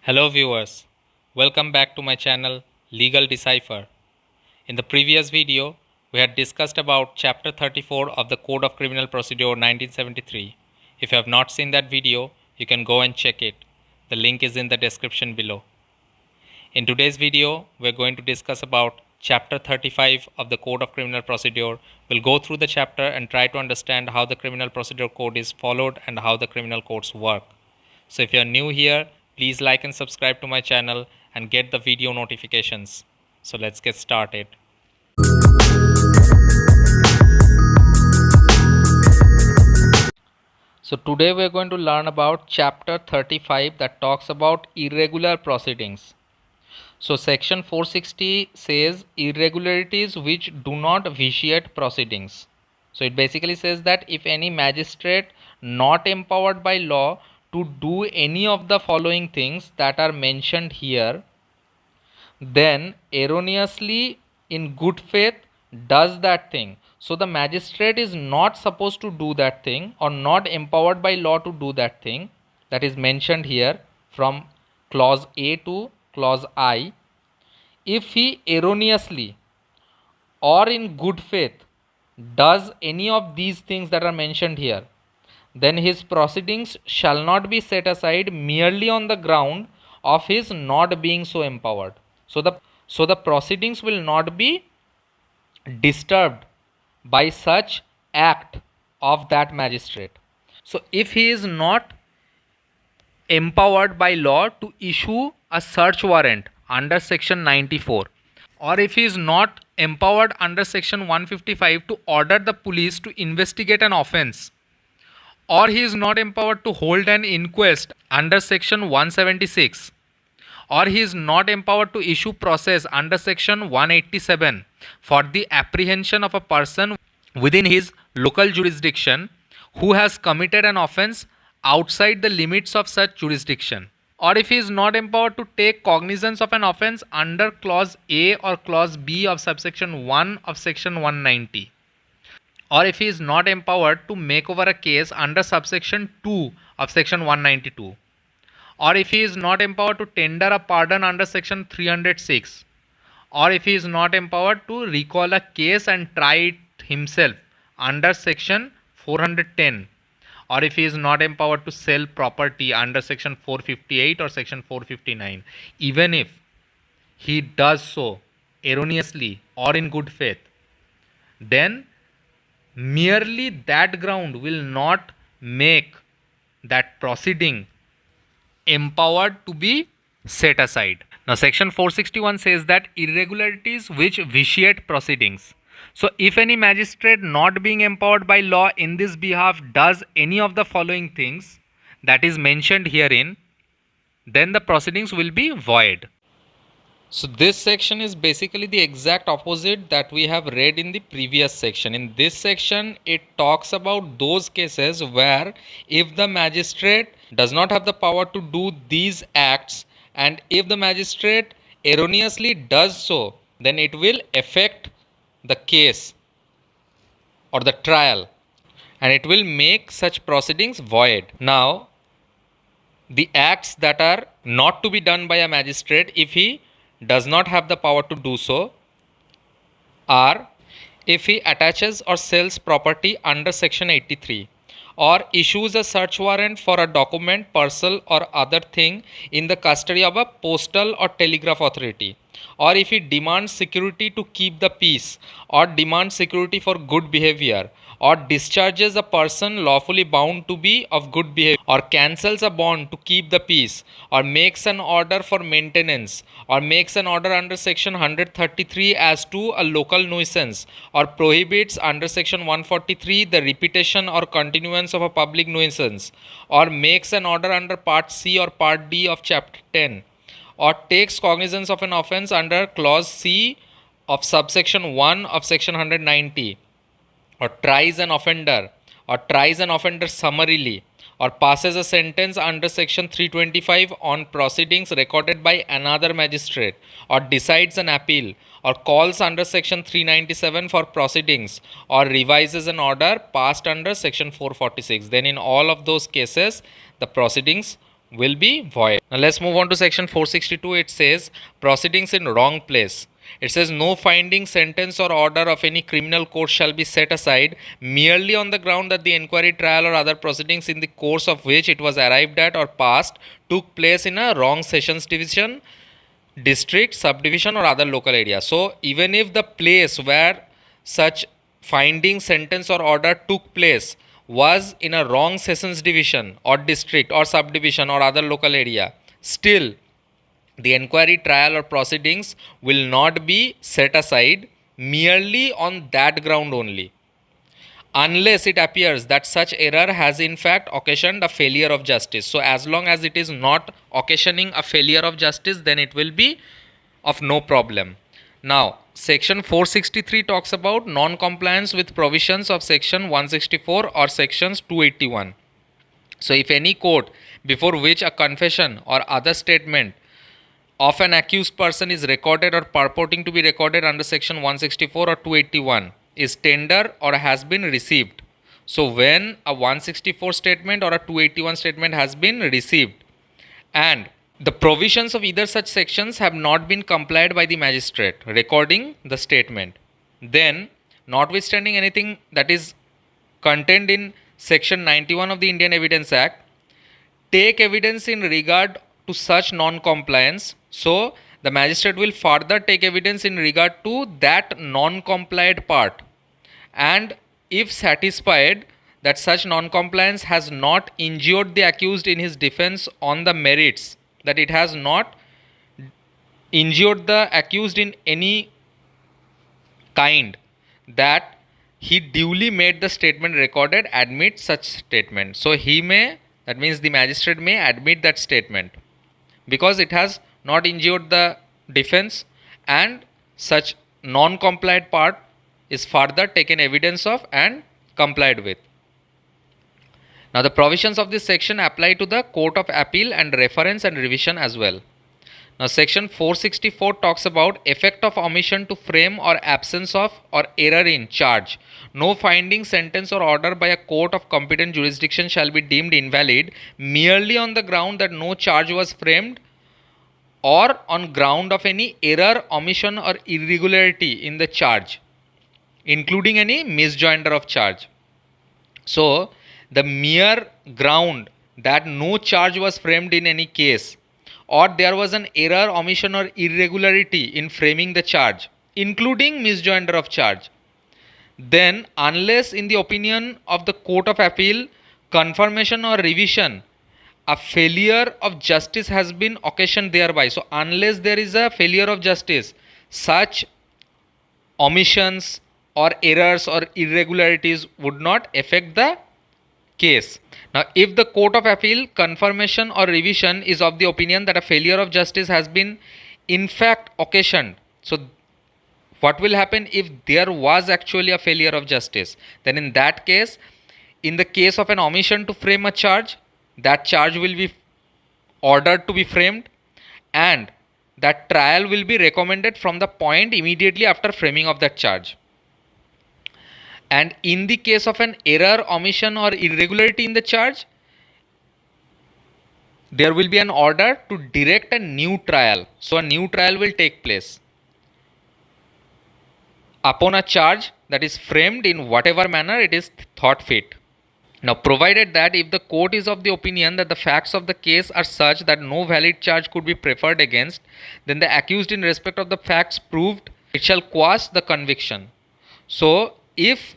Hello viewers, welcome back to my channel Legal Decipher. In the previous video, we had discussed about chapter 34 of the Code of Criminal Procedure 1973. If you have not seen that video, you can go and check it. The link is in the description below. In today's video, we are going to discuss about chapter 35 of the Code of Criminal Procedure. We'll go through the chapter and try to understand how the Criminal Procedure Code is followed and how the criminal courts work. So if you are new here, please like and subscribe to my channel and get the video notifications. So let's get started. So today we are going to learn about chapter 35 that talks about irregular proceedings. So section 460 says irregularities which do not vitiate proceedings. So it basically says that if any magistrate not empowered by law to do any of the following things that are mentioned here, then erroneously in good faith does that thing. So the magistrate is not supposed to do that thing or not empowered by law to do that thing that is mentioned here from clause A to clause I. If he erroneously or in good faith does any of these things that are mentioned here, then his proceedings shall not be set aside merely on the ground of his not being so empowered. So the proceedings will not be disturbed by such act of that magistrate. So if he is not empowered by law to issue a search warrant under section 94, or if he is not empowered under section 155 to order the police to investigate an offence, or he is not empowered to hold an inquest under section 176, or he is not empowered to issue process under section 187 for the apprehension of a person within his local jurisdiction who has committed an offence outside the limits of such jurisdiction, or if he is not empowered to take cognizance of an offence under clause A or clause B of subsection 1 of section 190, or if he is not empowered to make over a case under subsection 2 of section 192, or if he is not empowered to tender a pardon under section 306, or if he is not empowered to recall a case and try it himself under section 410, or if he is not empowered to sell property under section 458 or section 459, even if he does so erroneously or in good faith, then merely that ground will not make that proceeding empowered to be set aside. Now section 461 says that irregularities which vitiate proceedings. So if any magistrate not being empowered by law in this behalf does any of the following things that is mentioned herein, then the proceedings will be void. So this section is basically the exact opposite that we have read in the previous section. In this section, it talks about those cases where if the magistrate does not have the power to do these acts, and if the magistrate erroneously does so, then it will affect the case or the trial and it will make such proceedings void. Now, the acts that are not to be done by a magistrate if he does not have the power to do so are if he attaches or sells property under section 83, or issues a search warrant for a document, parcel or other thing in the custody of a postal or telegraph authority, or if he demands security to keep the peace, or demands security for good behavior, or discharges a person lawfully bound to be of good behavior, or cancels a bond to keep the peace, or makes an order for maintenance, or makes an order under section 133 as to a local nuisance, or prohibits under section 143 the repetition or continuance of a public nuisance, or makes an order under part C or part D of chapter 10, or takes cognizance of an offence under clause C of subsection 1 of section 190, or tries an offender summarily, or passes a sentence under section 325 on proceedings recorded by another magistrate, or decides an appeal, or calls under section 397 for proceedings, or revises an order passed under section 446, then in all of those cases the proceedings will be void. Now let's move on to section 462. It says proceedings in wrong place. It says no finding, sentence or order of any criminal court shall be set aside merely on the ground that the inquiry, trial or other proceedings in the course of which it was arrived at or passed took place in a wrong sessions division, district, subdivision or other local area. So even if the place where such finding, sentence or order took place was in a wrong sessions division or district or subdivision or other local area, still the inquiry, trial or proceedings will not be set aside merely on that ground only, unless it appears that such error has in fact occasioned a failure of justice. So as long as it is not occasioning a failure of justice, then it will be of no problem. Now section 463 talks about non-compliance with provisions of section 164 or sections 281. So if any court before which a confession or other statement of an accused person is recorded or purporting to be recorded under section 164 or 281 is tender or has been received. So when a 164 statement or a 281 statement has been received and the provisions of either such sections have not been complied by the magistrate recording the statement, then notwithstanding anything that is contained in section 91 of the Indian Evidence Act, take evidence in regard to such non-compliance. So the magistrate will further take evidence in regard to that non-complied part, and if satisfied that such non-compliance has not injured the accused in his defense on the merits, that it has not injured the accused in any kind, that he duly made the statement recorded, admit such statement. So he may, that means the magistrate may admit that statement because it has not injured the defense and such non-complied part is further taken evidence of and complied with. Now the provisions of this section apply to the Court of Appeal and reference and revision as well. Now section 464 talks about effect of omission to frame or absence of or error in charge. No finding, sentence or order by a court of competent jurisdiction shall be deemed invalid merely on the ground that no charge was framed or on ground of any error, omission or irregularity in the charge, including any misjoinder of charge. So the mere ground that no charge was framed in any case, or there was an error, omission or irregularity in framing the charge, including misjoinder of charge, then unless in the opinion of the Court of Appeal, confirmation or revision, a failure of justice has been occasioned thereby. So unless there is a failure of justice, such omissions or errors or irregularities would not affect the case. Now if the Court of Appeal, confirmation or revision is of the opinion that a failure of justice has been in fact occasioned, so what will happen if there was actually a failure of justice? Then in that case, in the case of an omission to frame a charge, that charge will be ordered to be framed and that trial will be recommended from the point immediately after framing of that charge. And in the case of an error, omission or irregularity in the charge, there will be an order to direct a new trial. So a new trial will take place upon a charge that is framed in whatever manner it is thought fit. Now provided that if the court is of the opinion that the facts of the case are such that no valid charge could be preferred against, then the accused in respect of the facts proved, it shall quash the conviction. So if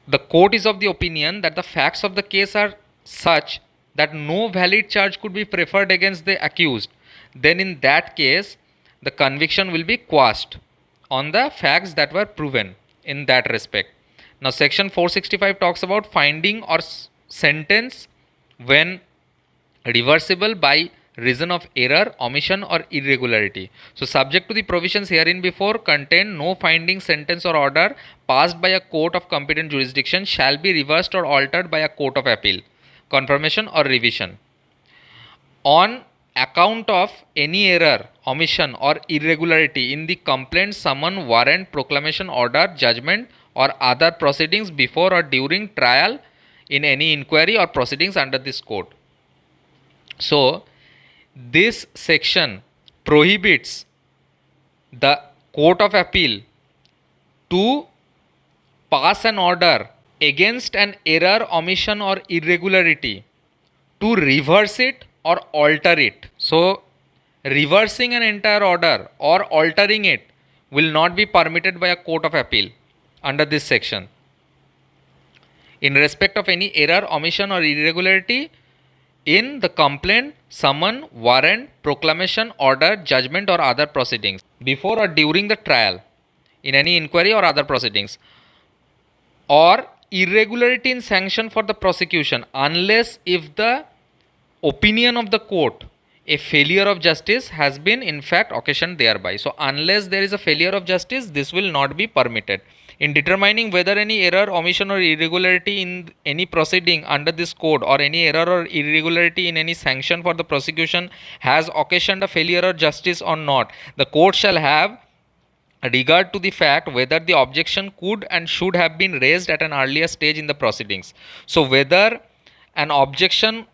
the court is of the opinion that the facts of the case are such that no valid charge could be preferred against the accused, then in that case the conviction will be quashed on the facts that were proven in that respect. Now section 465 talks about finding or sentence when reversible by reason of error, omission or irregularity. So subject to the provisions herein before contain, no finding, sentence or order passed by a court of competent jurisdiction shall be reversed or altered by a court of appeal, confirmation or revision on account of any error, omission or irregularity in the complaint, summon, warrant, proclamation, order, judgment or other proceedings before or during trial in any inquiry or proceedings under this code. So this section prohibits the Court of Appeal to pass an order against an error, omission or irregularity, to reverse it or alter it. So reversing an entire order or altering it will not be permitted by a court of appeal under this section. In respect of any error, omission or irregularity in the complaint, summon, warrant, proclamation, order, judgment or other proceedings, before or during the trial, in any inquiry or other proceedings, or irregularity in sanction for the prosecution, unless if the opinion of the court, a failure of justice has been in fact occasioned thereby. So unless there is a failure of justice, this will not be permitted. In determining whether any error, omission or irregularity in any proceeding under this code, or any error or irregularity in any sanction for the prosecution has occasioned a failure of justice or not, the court shall have regard to the fact whether the objection could and should have been raised at an earlier stage in the proceedings. So whether an objection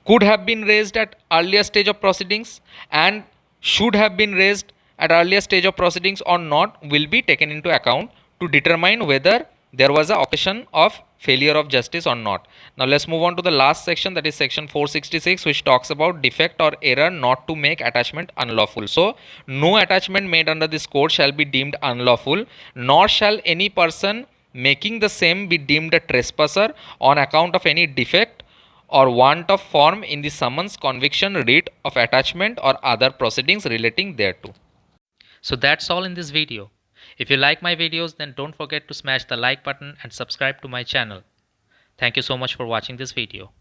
could have been raised at earlier stage of proceedings and should have been raised at earlier stage of proceedings or not will be taken into account to determine whether there was a occasion of failure of justice or not. Now let's move on to the last section, that is section 466, which talks about defect or error not to make attachment unlawful. So no attachment made under this code shall be deemed unlawful, nor shall any person making the same be deemed a trespasser on account of any defect or want of form in the summons, conviction, writ of attachment or other proceedings relating thereto. So that's all in this video. If you like my videos, then don't forget to smash the like button and subscribe to my channel. Thank you so much for watching this video.